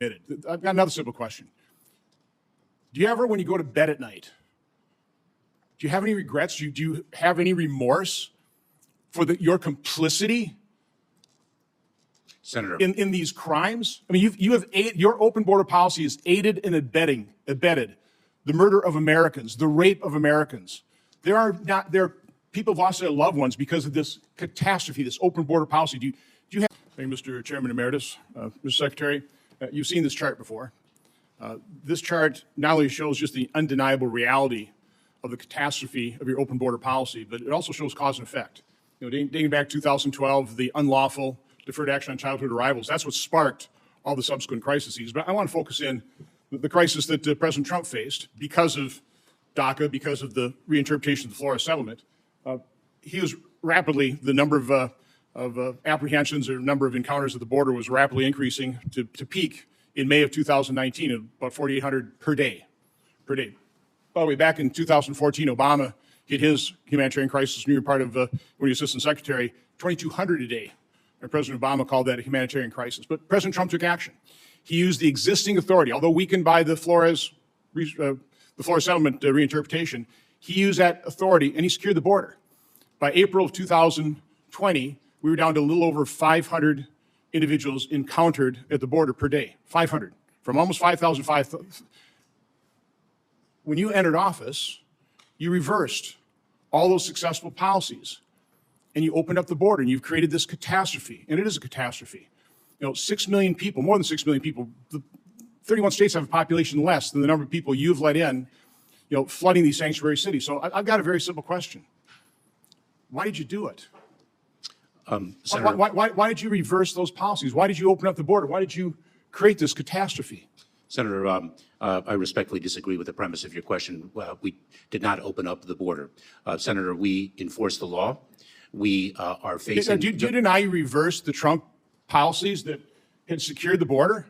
I've got another simple question. Do you ever, when you go to bed at night, do you have any regrets? Do you have any remorse for your complicity Senator, in these crimes? I mean, your open border policy has aided and abetted the murder of Americans, the rape of Americans. People have lost their loved ones because of this catastrophe, this open border policy. Do you have? Thank you, Mr. Chairman Emeritus, Mr. Secretary. You've seen this chart before. This chart not only shows just the undeniable reality of the catastrophe of your open border policy, but it also shows cause and effect. Dating back to 2012, the unlawful deferred action on childhood arrivals, that's what sparked all the subsequent crises. But I want to focus in the crisis that President Trump faced because of DACA, because of the reinterpretation of the Flores settlement. He was rapidly, the number of apprehensions or number of encounters at the border was rapidly increasing to peak in May of 2019 at about 4,800 per day. By the way, back in 2014, Obama hit his humanitarian crisis when you were part of, when he was Assistant Secretary, 2,200 a day. And President Obama called that a humanitarian crisis. But President Trump took action. He used the existing authority, although weakened by the Flores settlement reinterpretation, he used that authority and he secured the border. By April of 2020, we were down to a little over 500 individuals encountered at the border per day. 500, from almost 5,000. When you entered office, you reversed all those successful policies and you opened up the border and you've created this catastrophe, and it is a catastrophe. 6 million people, more than 6 million people, 31 states have a population less than the number of people you've let in, flooding these sanctuary cities. So I've got a very simple question. Why did you do it? Senator, why did you reverse those policies? Why did you open up the border? Why did you create this catastrophe? Senator, I respectfully disagree with the premise of your question. We did not open up the border. Senator, we enforce the law. We are facing... Do you deny you reversed the Trump policies that had secured the border?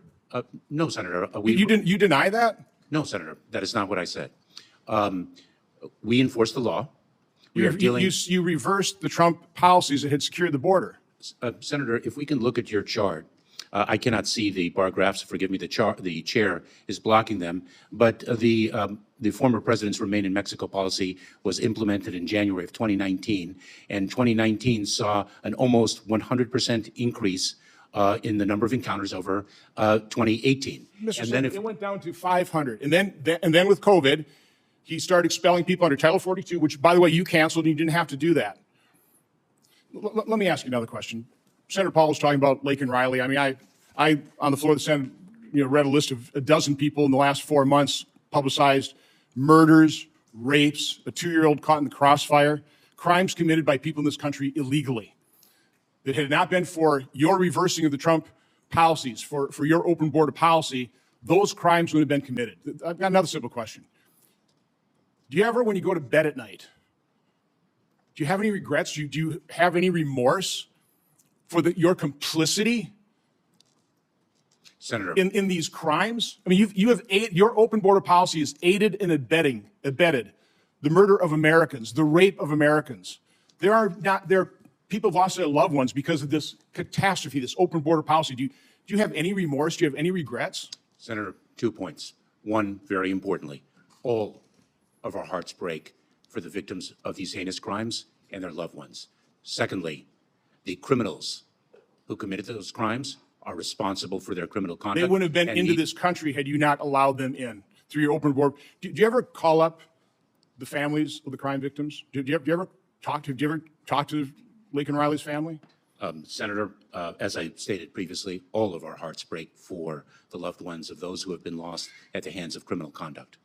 No, Senator. You deny that? No, Senator. That is not what I said. We enforce the law. You reversed the Trump policies that had secured the border. Senator, if we can look at your chart, I cannot see the bar graphs. Forgive me, the chair is blocking them. But the former president's Remain in Mexico policy was implemented in January of 2019, and 2019 saw an almost 100% increase in the number of encounters over 2018. And then it went down to 500, and then with COVID, he started expelling people under Title 42, which, by the way, you canceled, and you didn't have to do that. Let me ask you another question. Senator Paul was talking about Lake and Riley. I mean, I on the floor of the Senate, read a list of a dozen people in the last 4 months publicized murders, rapes, a 2-year-old caught in the crossfire, crimes committed by people in this country illegally. That had it not been for your reversing of the Trump policies, for your open border policy, those crimes would have been committed. I've got another simple question. Do you ever, when you go to bed at night, do you have any regrets? Do you have any remorse for your complicity Senator, in these crimes? I mean, your open border policy has aided and abetted the murder of Americans, the rape of Americans. People have lost their loved ones because of this catastrophe, this open border policy. Do you have any remorse? Do you have any regrets? Senator, 2 points. One, very importantly, all of our hearts break for the victims of these heinous crimes and their loved ones. Secondly, the criminals who committed those crimes are responsible for their criminal conduct. They wouldn't have been into this country had you not allowed them in through your open border. Do you ever call up the families of the crime victims? Do you ever talk to Lake and Riley's family? Senator, as I stated previously, all of our hearts break for the loved ones of those who have been lost at the hands of criminal conduct.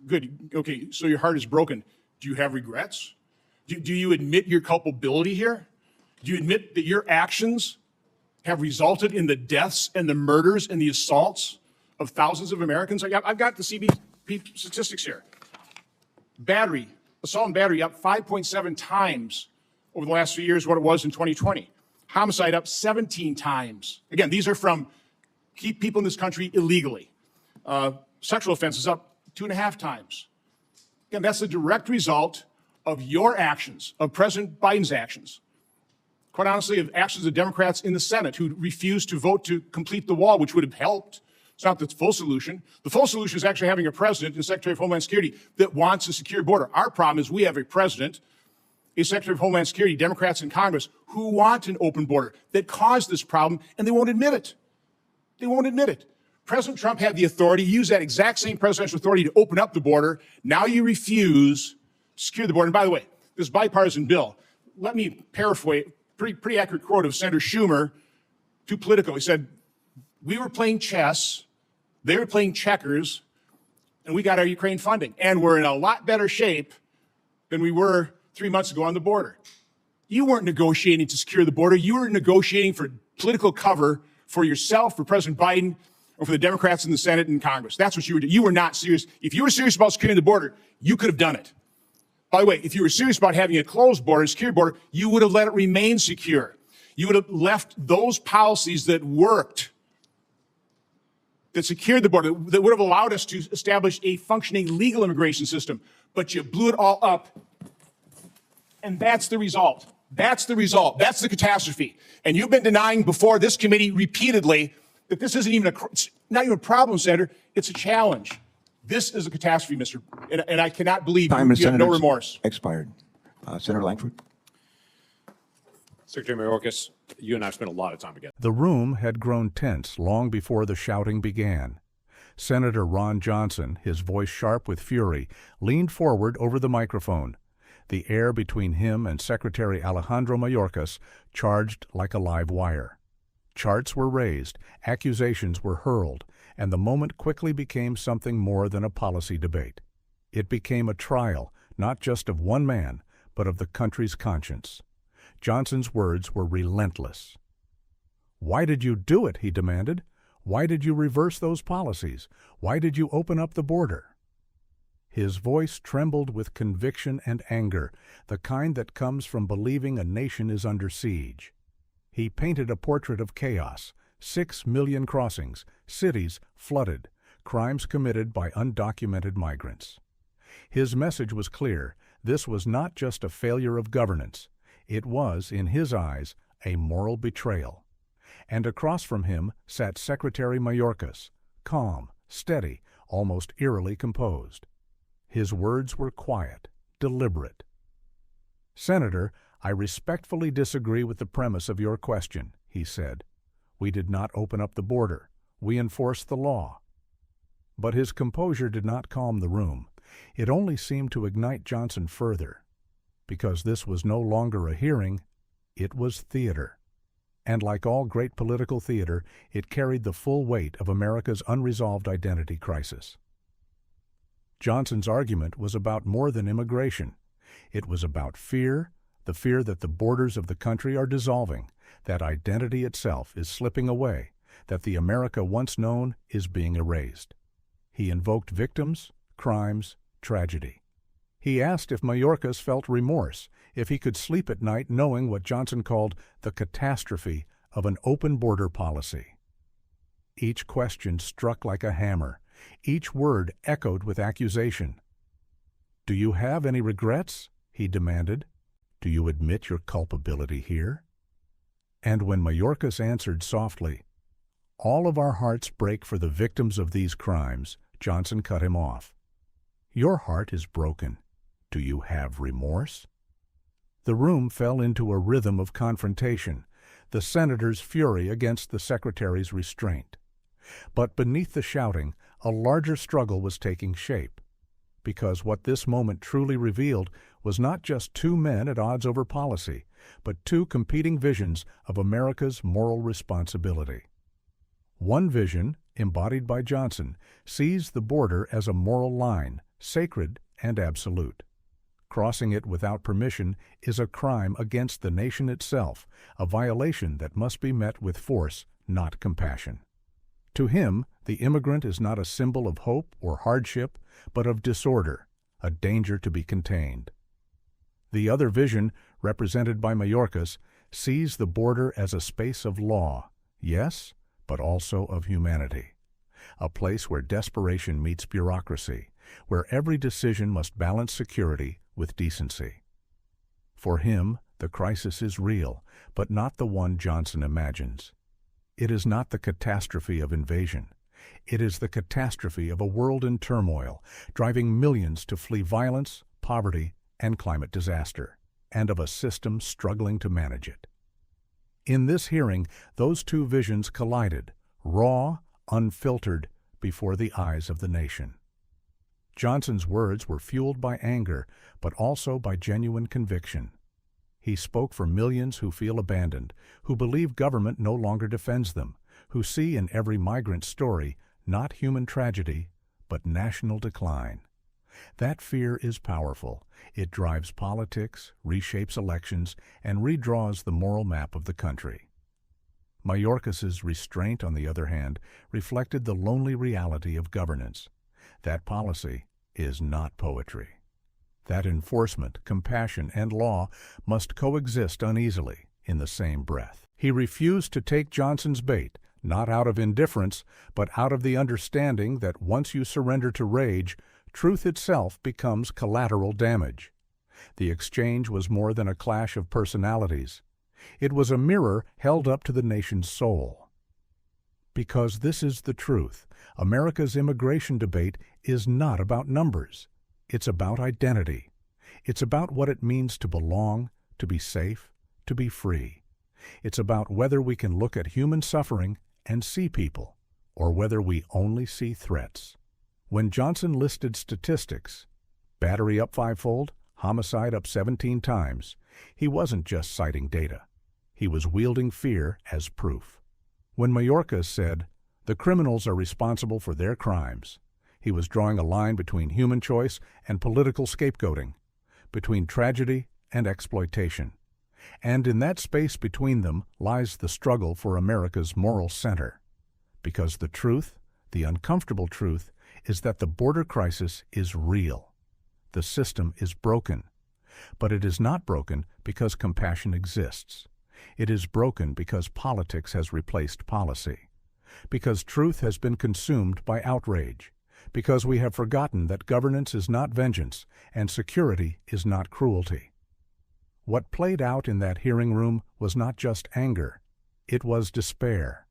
Good. Okay, so your heart is broken. Do you have regrets? Do you admit your culpability here? Do you admit that your actions have resulted in the deaths and the murders and the assaults of thousands of Americans? I've got the CBP statistics here. Assault and battery up 5.7 times over the last few years what it was in 2020. Homicide up 17 times. Again, these are from keep people in this country illegally. Sexual offenses up 2.5 times. Again, that's a direct result of your actions, of President Biden's actions. quite honestly, of actions of Democrats in the Senate who refused to vote to complete the wall, which would have helped. It's not the full solution. The full solution is actually having a president and Secretary of Homeland Security that wants a secure border. Our problem is we have a president, a Secretary of Homeland Security, Democrats in Congress, who want an open border that caused this problem, and they won't admit it. They won't admit it. President Trump had the authority, used that exact same presidential authority to open up the border. Now you refuse to secure the border. And by the way, this bipartisan bill, let me paraphrase, pretty accurate quote of Senator Schumer to Politico. He said, we were playing chess, they were playing checkers, and we got our Ukraine funding. And we're in a lot better shape than we were 3 months ago on the border. You weren't negotiating to secure the border. You were negotiating for political cover for yourself, for President Biden, or for the Democrats in the Senate and Congress. That's what you were doing. You were not serious. If you were serious about securing the border, you could have done it. By the way, if you were serious about having a closed border, a secure border, you would have let it remain secure. You would have left those policies that worked, that secured the border, that would have allowed us to establish a functioning legal immigration system. But you blew it all up. And that's the result. That's the result. That's the catastrophe. And you've been denying before this committee repeatedly that this isn't even it's not even a problem, Senator. It's a challenge. This is a catastrophe, Mr. And I cannot believe you have no remorse. Expired. Senator Langford. Secretary Mayorkas, you and I have spent a lot of time together. The room had grown tense long before the shouting began. Senator Ron Johnson, his voice sharp with fury, leaned forward over the microphone. The air between him and Secretary Alejandro Mayorkas charged like a live wire. Charts were raised, accusations were hurled, and the moment quickly became something more than a policy debate. It became a trial, not just of one man, but of the country's conscience. Johnson's words were relentless. "Why did you do it?" he demanded. "Why did you reverse those policies? Why did you open up the border?" His voice trembled with conviction and anger, the kind that comes from believing a nation is under siege. He painted a portrait of chaos, 6 million crossings, cities flooded, crimes committed by undocumented migrants. His message was clear. This was not just a failure of governance. It was, in his eyes, a moral betrayal. And across from him sat Secretary Mayorkas, calm, steady, almost eerily composed. His words were quiet, deliberate. "Senator, I respectfully disagree with the premise of your question," he said. "We did not open up the border. We enforced the law." But his composure did not calm the room. It only seemed to ignite Johnson further. Because this was no longer a hearing, it was theater. And like all great political theater, it carried the full weight of America's unresolved identity crisis. Johnson's argument was about more than immigration. It was about fear, the fear that the borders of the country are dissolving, that identity itself is slipping away, that the America once known is being erased. He invoked victims, crimes, tragedy. He asked if Mayorkas felt remorse, if he could sleep at night knowing what Johnson called the catastrophe of an open border policy. Each question struck like a hammer. Each word echoed with accusation. "Do you have any regrets?" he demanded. "Do you admit your culpability here?" And when Mayorkas answered softly, "All of our hearts break for the victims of these crimes," Johnson cut him off. "Your heart is broken. Do you have remorse?" The room fell into a rhythm of confrontation, the senator's fury against the secretary's restraint. But beneath the shouting, a larger struggle was taking shape, because what this moment truly revealed was not just two men at odds over policy, but two competing visions of America's moral responsibility. One vision, embodied by Johnson, sees the border as a moral line, sacred and absolute. Crossing it without permission is a crime against the nation itself, a violation that must be met with force, not compassion. To him, the immigrant is not a symbol of hope or hardship, but of disorder, a danger to be contained. The other vision, represented by Mayorkas, sees the border as a space of law, yes, but also of humanity. A place where desperation meets bureaucracy, where every decision must balance security with decency. For him, The crisis is real, but not the one Johnson imagines. It is not the catastrophe of invasion. It is the catastrophe of a world in turmoil, driving millions to flee violence, poverty, and climate disaster, and of a system struggling to manage it. In this hearing, those two visions collided, raw, unfiltered, before the eyes of the nation. Johnson's words were fueled by anger, but also by genuine conviction. He spoke for millions who feel abandoned, who believe government no longer defends them, who see in every migrant story not human tragedy, but national decline. That fear is powerful. It drives politics, reshapes elections, and redraws the moral map of the country. Mayorkas's restraint, on the other hand, reflected the lonely reality of governance. That policy is not poetry. That enforcement, compassion, and law must coexist uneasily in the same breath. He refused to take Johnson's bait, not out of indifference, but out of the understanding that once you surrender to rage, truth itself becomes collateral damage. The exchange was more than a clash of personalities. It was a mirror held up to the nation's soul. Because this is the truth, America's immigration debate is not about numbers. It's about identity. It's about what it means to belong, to be safe, to be free. It's about whether we can look at human suffering and see people, or whether we only see threats. When Johnson listed statistics, battery up 5-fold, homicide up 17 times, he wasn't just citing data. He was wielding fear as proof. When Mayorkas said, "The criminals are responsible for their crimes," he was drawing a line between human choice and political scapegoating, between tragedy and exploitation. And in that space between them lies the struggle for America's moral center. Because the truth, the uncomfortable truth, is that the border crisis is real. The system is broken. But it is not broken because compassion exists. It is broken because politics has replaced policy. Because truth has been consumed by outrage. Because we have forgotten that governance is not vengeance and security is not cruelty. What played out in that hearing room was not just anger. It was despair.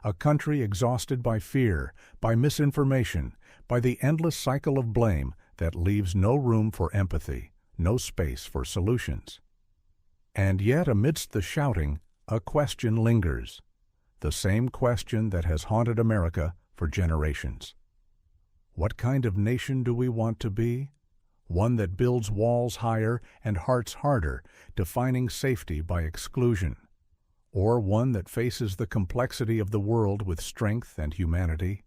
A country exhausted by fear, by misinformation, by the endless cycle of blame that leaves no room for empathy, no space for solutions. And yet, amidst the shouting, a question lingers. The same question that has haunted America for generations. What kind of nation do we want to be? One that builds walls higher and hearts harder, defining safety by exclusion. Or one that faces the complexity of the world with strength and humanity,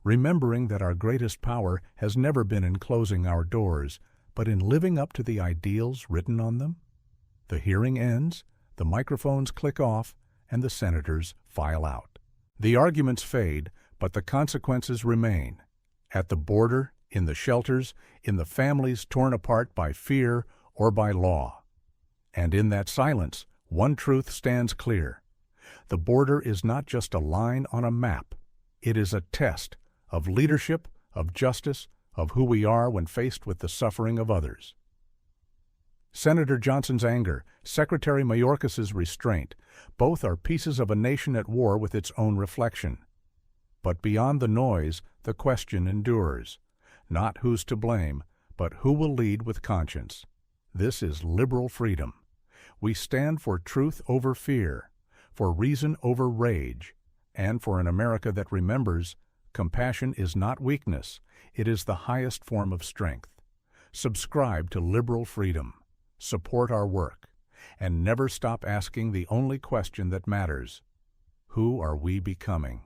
remembering that our greatest power has never been in closing our doors, but in living up to the ideals written on them? The hearing ends, the microphones click off, and the senators file out. The arguments fade, but the consequences remain. At the border, in the shelters, in the families torn apart by fear or by law. And in that silence, one truth stands clear. The border is not just a line on a map. It is a test of leadership, of justice, of who we are when faced with the suffering of others. Senator Johnson's anger, Secretary Mayorkas's restraint, both are pieces of a nation at war with its own reflection. But beyond the noise, the question endures. Not who's to blame, but who will lead with conscience. This is liberal freedom. We stand for truth over fear, for reason over rage, and for an America that remembers compassion is not weakness, it is the highest form of strength. Subscribe to liberal freedom, support our work, and never stop asking the only question that matters: who are we becoming?